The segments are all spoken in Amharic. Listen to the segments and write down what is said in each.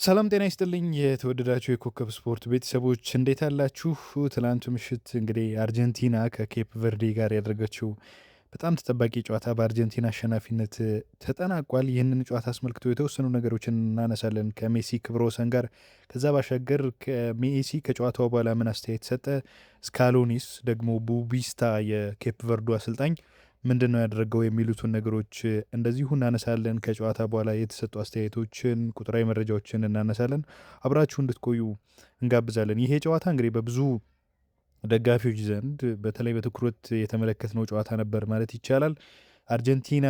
ሰላም ጤና ይስጥልኝ የተወደዳችሁ የኮከብ ስፖርት ቤተሰቦች እንዴት አላችሁ? ትላንቱ ምሽት እንግዲህ አርጀንቲና ከኬፕ ቨርዴ ጋር ያደረገችው በጣም ተጠባቂ ጨዋታ በአርጀንቲና አሸናፊነት ተጠናቋል። ይህንን ጨዋታ አስመልክቶ የተወሰኑ ነገሮችን እናነሳለን ከሜሲ ክብረ ወሰን ጋር። ከዛ ባሻገር ከሜሲ ከጨዋታው በኋላ ምን አስተያየት ሰጠ፣ ስካሎኒስ ደግሞ ቡቢስታ የኬፕ ቨርዱ አሰልጣኝ ምንድን ነው ያደረገው የሚሉትን ነገሮች እንደዚሁ እናነሳለን። ከጨዋታ በኋላ የተሰጡ አስተያየቶችን፣ ቁጥራዊ መረጃዎችን እናነሳለን። አብራችሁ እንድትቆዩ እንጋብዛለን። ይሄ ጨዋታ እንግዲህ በብዙ ደጋፊዎች ዘንድ በተለይ በትኩረት የተመለከትነው ጨዋታ ነበር ማለት ይቻላል። አርጀንቲና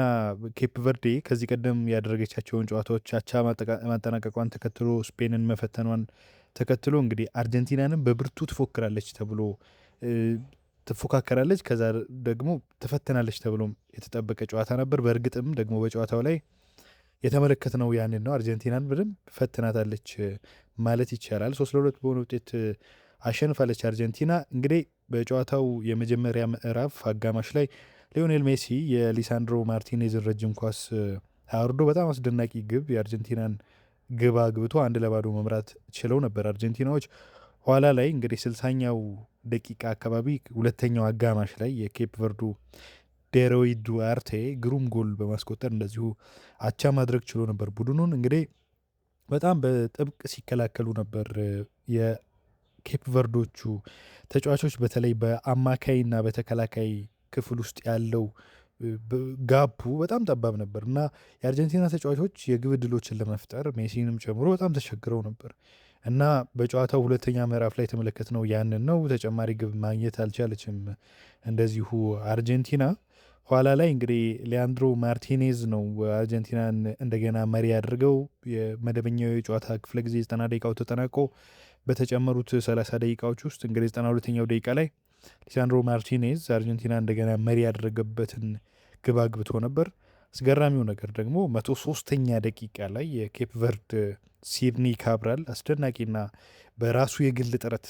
ኬፕ ቨርዴ ከዚህ ቀደም ያደረገቻቸውን ጨዋታዎች አቻ ማጠናቀቋን ተከትሎ ስፔንን መፈተኗን ተከትሎ እንግዲህ አርጀንቲናንም በብርቱ ትፎክራለች ተብሎ ትፎካከራለች ከዛ ደግሞ ትፈተናለች ተብሎም የተጠበቀ ጨዋታ ነበር። በእርግጥም ደግሞ በጨዋታው ላይ የተመለከትነው ያንን ነው። አርጀንቲናን በደንብ ፈትናታለች ማለት ይቻላል። 3-2 በሆነ ውጤት አሸንፋለች አርጀንቲና። እንግዲህ በጨዋታው የመጀመሪያ ምዕራፍ አጋማሽ ላይ ሊዮኔል ሜሲ የሊሳንድሮ ማርቲኔዝን ረጅም ኳስ አውርዶ በጣም አስደናቂ ግብ የአርጀንቲናን ግብ አግብቶ 1-0 መምራት ችለው ነበር አርጀንቲናዎች። ኋላ ላይ እንግዲህ 60ኛው ደቂቃ አካባቢ ሁለተኛው አጋማሽ ላይ የኬፕ ቨርዱ ዴሮይ ዱዋርቴ ግሩም ጎል በማስቆጠር እንደዚሁ አቻ ማድረግ ችሎ ነበር። ቡድኑን እንግዲህ በጣም በጥብቅ ሲከላከሉ ነበር የኬፕ ቨርዶቹ ተጫዋቾች። በተለይ በአማካይና በተከላካይ ክፍል ውስጥ ያለው ጋፑ በጣም ጠባብ ነበር እና የአርጀንቲና ተጫዋቾች የግብ ዕድሎችን ለመፍጠር ሜሲንም ጨምሮ በጣም ተቸግረው ነበር እና በጨዋታው ሁለተኛ ምዕራፍ ላይ የተመለከትነው ያንን ነው። ተጨማሪ ግብ ማግኘት አልቻለችም እንደዚሁ አርጀንቲና። ኋላ ላይ እንግዲህ ሊያንድሮ ማርቲኔዝ ነው አርጀንቲናን እንደገና መሪ ያደርገው። የመደበኛው የጨዋታ ክፍለ ጊዜ 90 ደቂቃው ተጠናቆ በተጨመሩት 30 ደቂቃዎች ውስጥ እንግዲህ 92ኛው ደቂቃ ላይ ሊሳንድሮ ማርቲኔዝ አርጀንቲና እንደገና መሪ ያደረገበትን ግብ አግብቶ ነበር። አስገራሚው ነገር ደግሞ 103ኛ ደቂቃ ላይ የኬፕ ቨርድ ሲድኒ ካብራል አስደናቂና በራሱ የግል ጥረት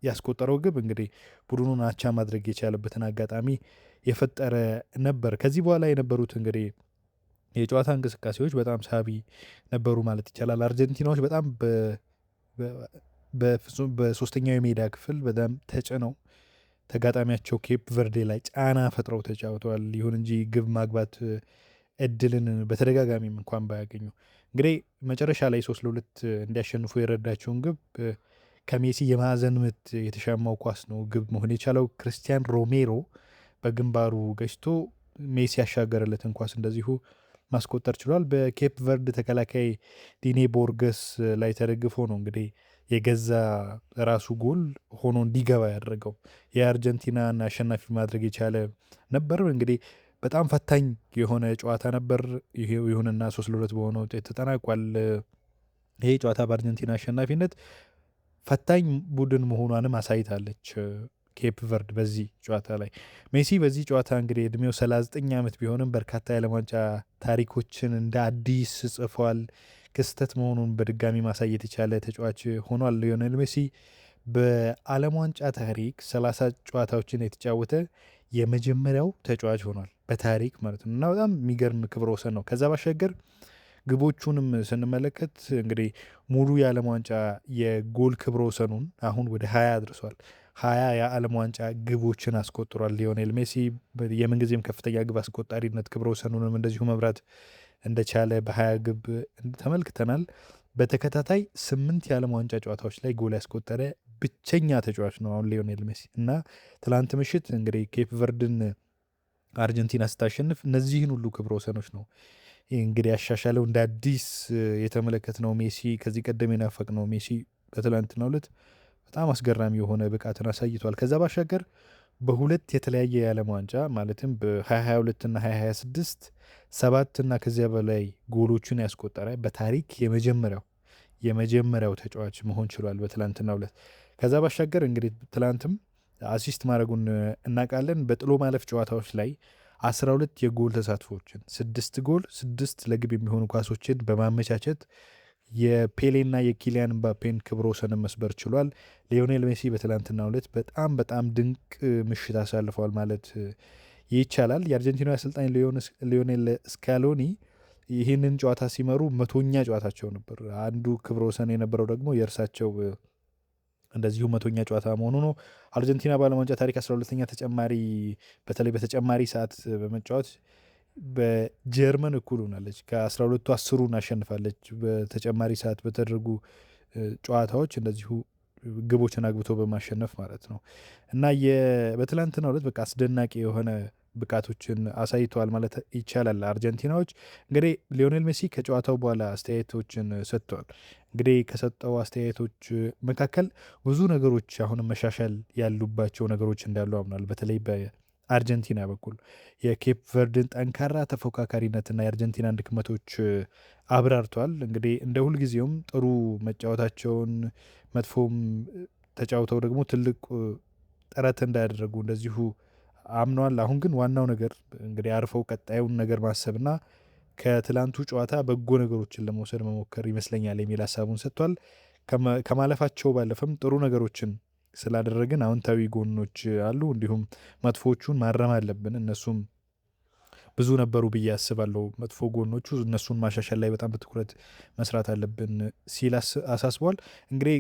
ያስቆጠረው ግብ እንግዲህ ቡድኑን አቻ ማድረግ የቻለበትን አጋጣሚ የፈጠረ ነበር። ከዚህ በኋላ የነበሩት እንግዲህ የጨዋታ እንቅስቃሴዎች በጣም ሳቢ ነበሩ ማለት ይቻላል። አርጀንቲናዎች በጣም በሶስተኛው የሜዳ ክፍል በጣም ተጭነው ተጋጣሚያቸው ኬፕ ቨርዴ ላይ ጫና ፈጥረው ተጫውተዋል። ይሁን እንጂ ግብ ማግባት እድልን በተደጋጋሚም እንኳን ባያገኙ እንግዲህ መጨረሻ ላይ 3-2 እንዲያሸንፉ የረዳቸውን ግብ ከሜሲ የማዕዘን ምት የተሻማው ኳስ ነው ግብ መሆን የቻለው። ክርስቲያን ሮሜሮ በግንባሩ ገጭቶ ሜሲ ያሻገረለትን ኳስ እንደዚሁ ማስቆጠር ችሏል። በኬፕ ቨርድ ተከላካይ ዲኔ ቦርገስ ላይ ተደግፎ ነው እንግዲህ የገዛ ራሱ ጎል ሆኖ እንዲገባ ያደረገው የአርጀንቲናን አሸናፊ ማድረግ የቻለ ነበር። እንግዲህ በጣም ፈታኝ የሆነ ጨዋታ ነበር። ይሁንና 3-2 በሆነ ውጤት ተጠናቋል። ይሄ ጨዋታ በአርጀንቲና አሸናፊነት ፈታኝ ቡድን መሆኗንም አሳይታለች ኬፕ ቨርድ በዚህ ጨዋታ ላይ። ሜሲ በዚህ ጨዋታ እንግዲህ እድሜው 39 ዓመት ቢሆንም በርካታ የዓለም ዋንጫ ታሪኮችን እንደ አዲስ ጽፏል። ክስተት መሆኑን በድጋሚ ማሳየት የቻለ ተጫዋች ሆኗል። ሊዮኔል ሜሲ በዓለም ዋንጫ ታሪክ 30 ጨዋታዎችን የተጫወተ የመጀመሪያው ተጫዋች ሆኗል በታሪክ ማለት ነው እና በጣም የሚገርም ክብረ ወሰን ነው። ከዛ ባሻገር ግቦቹንም ስንመለከት እንግዲህ ሙሉ የዓለም ዋንጫ የጎል ክብረ ወሰኑን አሁን ወደ 20 አድርሷል። 20 የዓለም ዋንጫ ግቦችን አስቆጥሯል ሊዮኔል ሜሲ። የምንጊዜም ከፍተኛ ግብ አስቆጣሪነት ክብረ ወሰኑንም እንደዚሁ መብራት እንደቻለ በ20 ግብ ተመልክተናል። በተከታታይ 8 የዓለም ዋንጫ ጨዋታዎች ላይ ጎል ያስቆጠረ ብቸኛ ተጫዋች ነው አሁን ሊዮኔል ሜሲ እና ትላንት ምሽት እንግዲህ ኬፕ ቨርድን አርጀንቲና ስታሸንፍ እነዚህን ሁሉ ክብረ ወሰኖች ነው እንግዲህ ያሻሻለው። እንደ አዲስ የተመለከትነው ሜሲ ከዚህ ቀደም የናፈቅነው ሜሲ በትላንትናው ዕለት በጣም አስገራሚ የሆነ ብቃትን አሳይቷል። ከዛ ባሻገር በሁለት የተለያየ የዓለም ዋንጫ ማለትም በ2022 እና 2026 7 እና ከዚያ በላይ ጎሎችን ያስቆጠረ በታሪክ የመጀመሪያው ተጫዋች መሆን ችሏል በትላንትናው ዕለት። ከዛ ባሻገር እንግዲህ ትላንትም አሲስት ማድረጉን እናውቃለን። በጥሎ ማለፍ ጨዋታዎች ላይ 12 የጎል ተሳትፎችን 6 ጎል 6 ለግብ የሚሆኑ ኳሶችን በማመቻቸት የፔሌና የኪሊያን ምባፔን ክብረ ወሰንን መስበር ችሏል። ሊዮኔል ሜሲ በትላንትናው ዕለት በጣም ድንቅ ምሽት አሳልፈዋል ማለት ይቻላል። የአርጀንቲና አሰልጣኝ ሊዮኔል ስካሎኒ ይህንን ጨዋታ ሲመሩ 100ኛ ጨዋታቸው ነበር። አንዱ ክብረ ወሰን የነበረው ደግሞ የእርሳቸው እንደዚሁ 100ኛ ጨዋታ መሆኑ ነው። አርጀንቲና በዓለም ዋንጫ ታሪክ 12ኛ ተጨማሪ በተለይ በተጨማሪ ሰዓት በመጫወት በጀርመን እኩል ሆናለች። ከ12ቱ 10ሩን አሸንፋለች። በተጨማሪ ሰዓት በተደረጉ ጨዋታዎች እንደዚሁ ግቦችን አግብቶ በማሸነፍ ማለት ነው። እና በትላንትናው ዕለት በቃ አስደናቂ የሆነ ብቃቶችን አሳይተዋል ማለት ይቻላል። አርጀንቲናዎች እንግዲህ ሊዮኔል ሜሲ ከጨዋታው በኋላ አስተያየቶችን ሰጥተዋል። እንግዲህ ከሰጠው አስተያየቶች መካከል ብዙ ነገሮች አሁንም መሻሻል ያሉባቸው ነገሮች እንዳሉ አምናል። በተለይ በአርጀንቲና በኩል የኬፕ ቨርድን ጠንካራ ተፎካካሪነትና የአርጀንቲናን ድክመቶች አብራርተዋል። እንግዲህ እንደ ሁልጊዜውም ጥሩ መጫወታቸውን መጥፎም ተጫውተው ደግሞ ትልቅ ጥረት እንዳያደረጉ እንደዚሁ አምነዋል። አሁን ግን ዋናው ነገር እንግዲህ አርፈው ቀጣዩን ነገር ማሰብና ከትላንቱ ጨዋታ በጎ ነገሮችን ለመውሰድ መሞከር ይመስለኛል የሚል ሀሳቡን ሰጥቷል። ከማለፋቸው ባለፈም ጥሩ ነገሮችን ስላደረግን አዎንታዊ ጎኖች አሉ፣ እንዲሁም መጥፎቹን ማረም አለብን። እነሱም ብዙ ነበሩ ብዬ አስባለሁ። መጥፎ ጎኖቹ እነሱን ማሻሻል ላይ በጣም በትኩረት መስራት አለብን ሲል አሳስቧል። እንግዲህ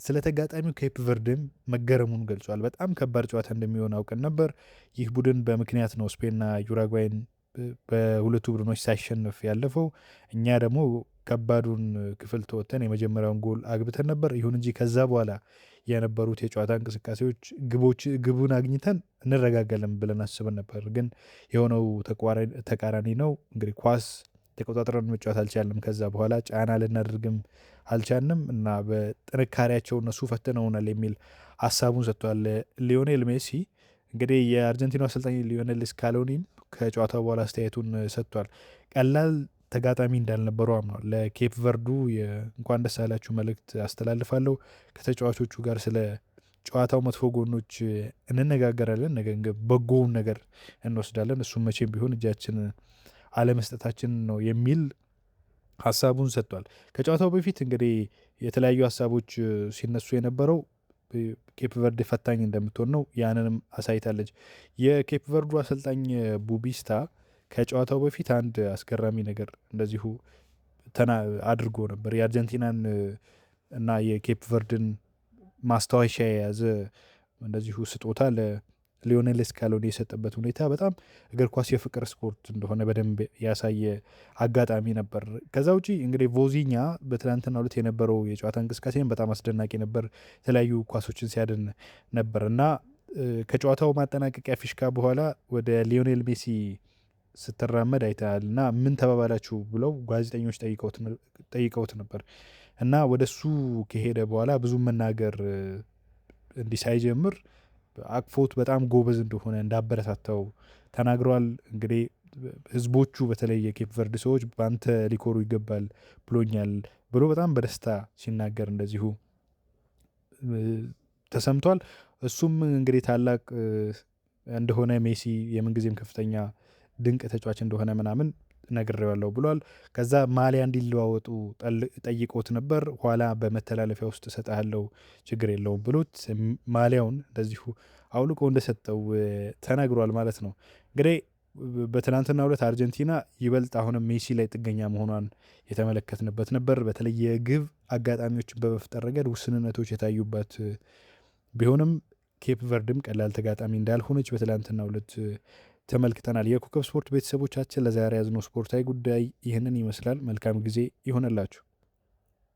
ስለ ተጋጣሚው ኬፕ ቨርድም መገረሙን ገልጿል። በጣም ከባድ ጨዋታ እንደሚሆን አውቀን ነበር። ይህ ቡድን በምክንያት ነው ስፔንና ዩራጓይን በሁለቱ ቡድኖች ሳይሸንፍ ያለፈው። እኛ ደግሞ ከባዱን ክፍል ተወጥተን የመጀመሪያውን ጎል አግብተን ነበር። ይሁን እንጂ ከዛ በኋላ የነበሩት የጨዋታ እንቅስቃሴዎች ግቡን አግኝተን እንረጋጋለን ብለን አስበን ነበር። ግን የሆነው ተቃራኒ ነው። እንግዲህ ኳስ ተቆጣጥረን መጫወት አልቻልንም። ከዛ በኋላ ጫና ልናደርግም አልቻልንም እና በጥንካሬያቸው እነሱ ፈትነውናል የሚል ሀሳቡን ሰጥቷል። ሊዮኔል ሜሲ እንግዲህ የአርጀንቲና አሰልጣኝ ሊዮኔል ስካሎኒም ከጨዋታው በኋላ አስተያየቱን ሰጥቷል። ቀላል ተጋጣሚ እንዳልነበሩ አምኗል። ለኬፕ ቨርዱ እንኳን ደስ ያላችሁ መልእክት አስተላልፋለሁ። ከተጫዋቾቹ ጋር ስለ ጨዋታው መጥፎ ጎኖች እንነጋገራለን፣ ነገር በጎውን ነገር እንወስዳለን። እሱም መቼም ቢሆን እጃችን አለመስጠታችን ነው የሚል ሀሳቡን ሰጥቷል። ከጨዋታው በፊት እንግዲህ የተለያዩ ሀሳቦች ሲነሱ የነበረው ኬፕ ቨርድ ፈታኝ እንደምትሆን ነው። ያንንም አሳይታለች። የኬፕ ቨርዱ አሰልጣኝ ቡቢስታ ከጨዋታው በፊት አንድ አስገራሚ ነገር እንደዚሁ አድርጎ ነበር። የአርጀንቲናን እና የኬፕ ቨርድን ማስታወሻ የያዘ እንደዚሁ ስጦታ ለሊዮኔል ስካሎኒ የሰጠበት ሁኔታ በጣም እግር ኳስ የፍቅር ስፖርት እንደሆነ በደንብ ያሳየ አጋጣሚ ነበር። ከዛ ውጪ እንግዲህ ቮዚኛ በትናንትናው ዕለት የነበረው የጨዋታ እንቅስቃሴን በጣም አስደናቂ ነበር። የተለያዩ ኳሶችን ሲያድን ነበር እና ከጨዋታው ማጠናቀቂያ ፊሽካ በኋላ ወደ ሊዮኔል ሜሲ ስትራመድ አይተሃል እና ምን ተባባላችሁ ብለው ጋዜጠኞች ጠይቀውት ነበር እና ወደ እሱ ከሄደ በኋላ ብዙ መናገር እንዲህ ሳይጀምር አቅፎት በጣም ጎበዝ እንደሆነ እንዳበረታታው ተናግረዋል። እንግዲህ ህዝቦቹ በተለይ የኬፕ ቨርድ ሰዎች በአንተ ሊኮሩ ይገባል ብሎኛል ብሎ በጣም በደስታ ሲናገር እንደዚሁ ተሰምቷል። እሱም እንግዲህ ታላቅ እንደሆነ ሜሲ የምንጊዜም ከፍተኛ ድንቅ ተጫዋች እንደሆነ ምናምን ነግሬዋለሁ ብሏል። ከዛ ማሊያ እንዲለዋወጡ ጠይቆት ነበር። ኋላ በመተላለፊያ ውስጥ እሰጥሃለሁ ችግር የለውም ብሎት ማሊያውን እንደዚሁ አውልቆ እንደሰጠው ተነግሯል ማለት ነው። እንግዲህ በትናንትናው ዕለት አርጀንቲና ይበልጥ አሁንም ሜሲ ላይ ጥገኛ መሆኗን የተመለከትንበት ነበር። በተለይ የግብ አጋጣሚዎችን በመፍጠር ረገድ ውስንነቶች የታዩባት ቢሆንም ኬፕ ቨርድም ቀላል ተጋጣሚ እንዳልሆነች በትናንትናው ዕለት ተመልክተናል። የኮከብ ስፖርት ቤተሰቦቻችን ለዛሬ ያዝነው ስፖርታዊ ጉዳይ ይህንን ይመስላል። መልካም ጊዜ ይሆንላችሁ።